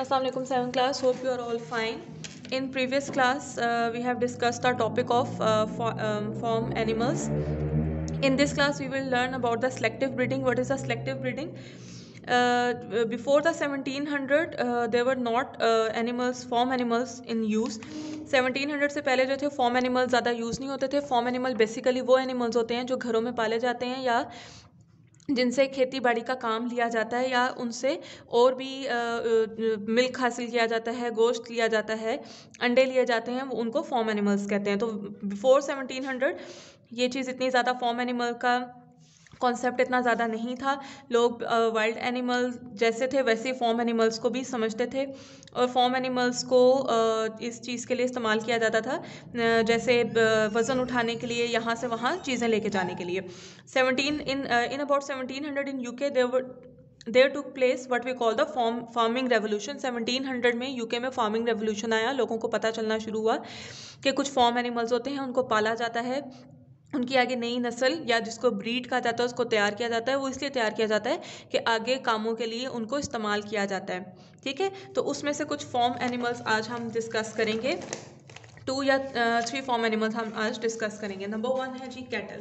Assalamu alaikum 7th class. Hope you are all fine. In previous class, we have discussed the topic of farm animals. In this class, we will learn about the selective breeding. What is the selective breeding? Before the 1700, there were not farm animals in use. 1700 से पहले जो the form animals ज़्यादा use नहीं होते थे. Form animal basically वो animals होते हैं जो घरों में पाले जाते हैं या जिनसे खेती बाड़ी का काम लिया जाता है या उनसे और भी मिल्क हासिल किया जाता है, गोश्त लिया जाता है, अंडे लिए जाते हैं, वो उनको फॉर्म एनिमल्स कहते हैं. तो बिफोर 1700 ये चीज़ इतनी ज़्यादा फॉर्म एनिमल का कॉन्सेप्ट इतना ज़्यादा नहीं था. लोग वाइल्ड एनिमल जैसे थे वैसे फॉर्म एनिमल्स को भी समझते थे और फॉर्म एनिमल्स को इस चीज़ के लिए इस्तेमाल किया जाता था जैसे वज़न उठाने के लिए, यहाँ से वहाँ चीज़ें लेके जाने के लिए. In about 1700 in UK there took place what we call the farming revolution. 1700 में यूके में फार्मिंग रेवोल्यूशन आया. लोगों को पता चलना शुरू हुआ कि कुछ फॉर्म एनिमल्स होते हैं, उनको पाला जाता है, उनकी आगे नई नस्ल या जिसको ब्रीड कहा जाता है उसको तैयार किया जाता है. वो इसलिए तैयार किया जाता है कि आगे कामों के लिए उनको इस्तेमाल किया जाता है. ठीक है, तो उसमें से कुछ फॉर्म एनिमल्स आज हम डिस्कस करेंगे. 2 या 3 फॉर्म एनिमल्स हम आज डिस्कस करेंगे. नंबर 1 है जी cattle.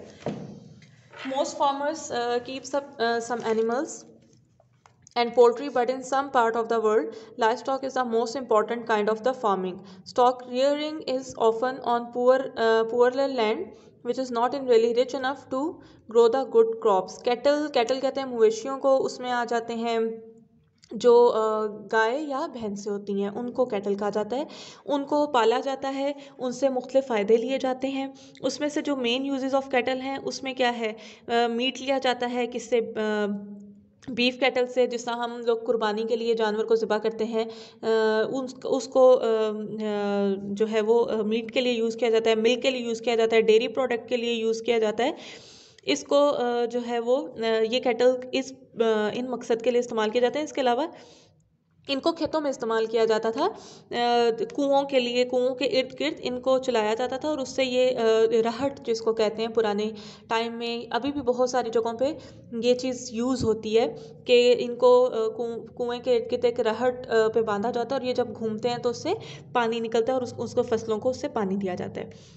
Most farmers keep some animals and poultry, but in some part of the world, livestock is the most important kind of the farming. Stock rearing is often on poorer land, which is not in really rich enough to grow the good crops. Cattle कहते हैं मवेशियों को. उसमें आ जाते हैं जो गाय या भैंसें होती हैं, उनको कैटल कहा जाता है. उनको पाला जाता है, उनसे मुख्तलिफ फ़ायदे लिए जाते हैं. उसमें से जो मेन यूजेस ऑफ कैटल हैं उसमें क्या है, मीट लिया जाता है. किससे? बीफ कैटल से. जिस तरह हम लोग कुर्बानी के लिए जानवर को ज़िबा करते हैं, उसको जो है वो मीट के लिए यूज़ किया जाता है, मिल्क के लिए यूज़ किया जाता है, डेयरी प्रोडक्ट के लिए यूज़ किया जाता है. इसको जो है वो ये कैटल इन मकसद के लिए इस्तेमाल किए जाते हैं. इसके अलावा इनको खेतों में इस्तेमाल किया जाता था. कुओं के लिए, कुओं के इर्द गिर्द इनको चलाया जाता था और उससे ये रहट जिसको कहते हैं, पुराने टाइम में अभी भी बहुत सारी जगहों पे ये चीज़ यूज़ होती है कि इनको कुएं के इर्द गिर्द एक रहट पे बांधा जाता है और ये जब घूमते हैं तो उससे पानी निकलता है और उसको फसलों को उससे पानी दिया जाता है.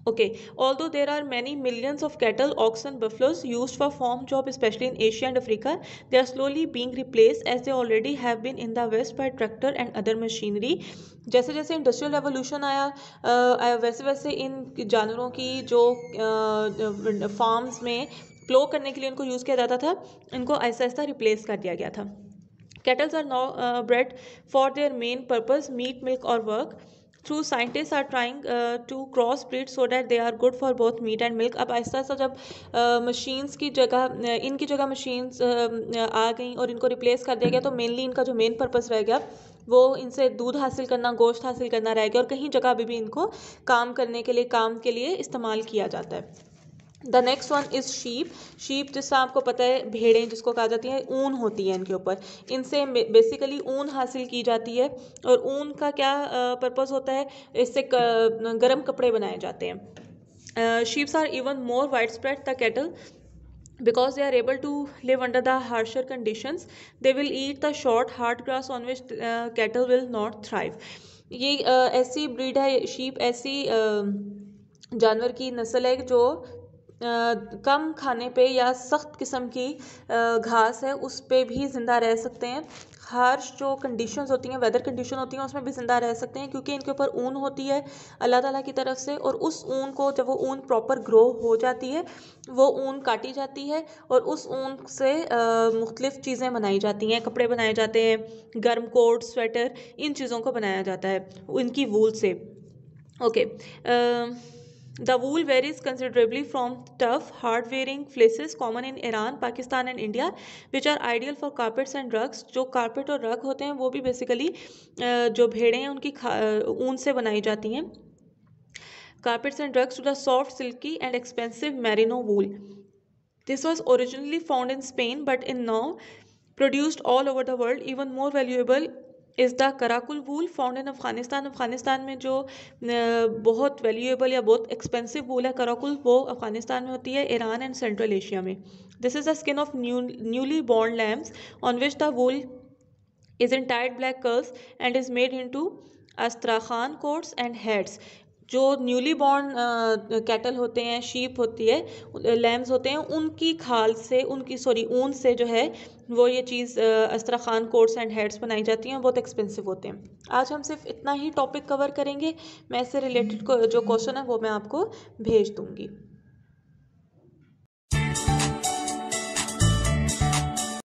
Okay, although there are many millions of cattle, oxen, buffaloes used for farm job, especially in Asia and Africa, they are slowly being replaced as they already have been in the West by tractor and other machinery. जैसे जैसे industrial revolution आया वैसे वैसे इन जानवरों की जो farms में प्लो करने के लिए इनको यूज़ किया जाता था, इनको आहिस्ता आहिस्ता रिप्लेस कर दिया गया था. Cattle are now bred for their main purpose, meat, milk or work. Through scientists are trying to cross breed so that they are good for both meat and milk. अब आहिस्ता आहिस्ता जब मशीन्स की जगह इनकी जगह मशीन्स आ गई और इनको replace कर दिया गया, तो मेनली इनका जो मेन पर्पस रह गया वो इनसे दूध हासिल करना, गोश्त हासिल करना रह गया. और कहीं जगह अभी भी इनको काम के लिए इस्तेमाल किया जाता है. The next one is sheep. Sheep जिससे आपको पता है भेड़ें जिसको कहा जाती हैं, ऊन होती है इनके ऊपर. इनसे बेसिकली ऊन हासिल की जाती है और ऊन का क्या पर्पस होता है, इससे गर्म कपड़े बनाए जाते हैं. Sheeps are even more widespread the cattle because they are able to live under the harsher conditions. They will eat the short hard grass on which cattle will not thrive. ये ऐसी breed है, sheep ऐसी जानवर की नस्ल है जो कम खाने पे या सख्त किस्म की घास है उस पे भी ज़िंदा रह सकते हैं. हार्श जो कंडीशंस होती हैं, वेदर कंडीशन होती हैं, उसमें भी ज़िंदा रह सकते हैं क्योंकि इनके ऊपर ऊन होती है अल्लाह ताला की तरफ से. और उस ऊन को जब वो ऊन प्रॉपर ग्रो हो जाती है, वो ऊन काटी जाती है और उस ऊन से मुख्तलिफ़ चीज़ें बनाई जाती हैं, कपड़े बनाए जाते हैं, गर्म कोट, स्वेटर, इन चीज़ों को बनाया जाता है इनकी वूल से. Okay, The wool varies considerably from tough, hard-wearing fleeces common in Iran, Pakistan and India, which are ideal for carpets and rugs. जो carpet और rug होते हैं वो भी basically जो भेड़ें हैं उनकी ऊन से बनाई जाती हैं. Carpets and rugs to the soft, silky and expensive merino wool. This was originally found in Spain, but is now produced all over the world. Even more valuable is the karakul wool found in Afghanistan. Afghanistan में जो बहुत valuable या बहुत expensive वूल है karakul, वो अफ़गानिस्तान में होती है, ईरान एंड सेंट्रल एशिया में. This is the skin of newly born lambs on which the wool is in tight black curls and is made into Astrakhan coats and hats. जो newly born cattle होते हैं, sheep होती है, lamps होते हैं, उनकी खाल से, उनकी ऊन से जो है वो ये चीज़ अस्त्रखान कोट्स एंड हेड्स बनाई जाती हैं, बहुत एक्सपेंसिव होते हैं। आज हम सिर्फ इतना ही टॉपिक कवर करेंगे। मैं इससे रिलेटेड जो क्वेश्चन है वो मैं आपको भेज दूंगी।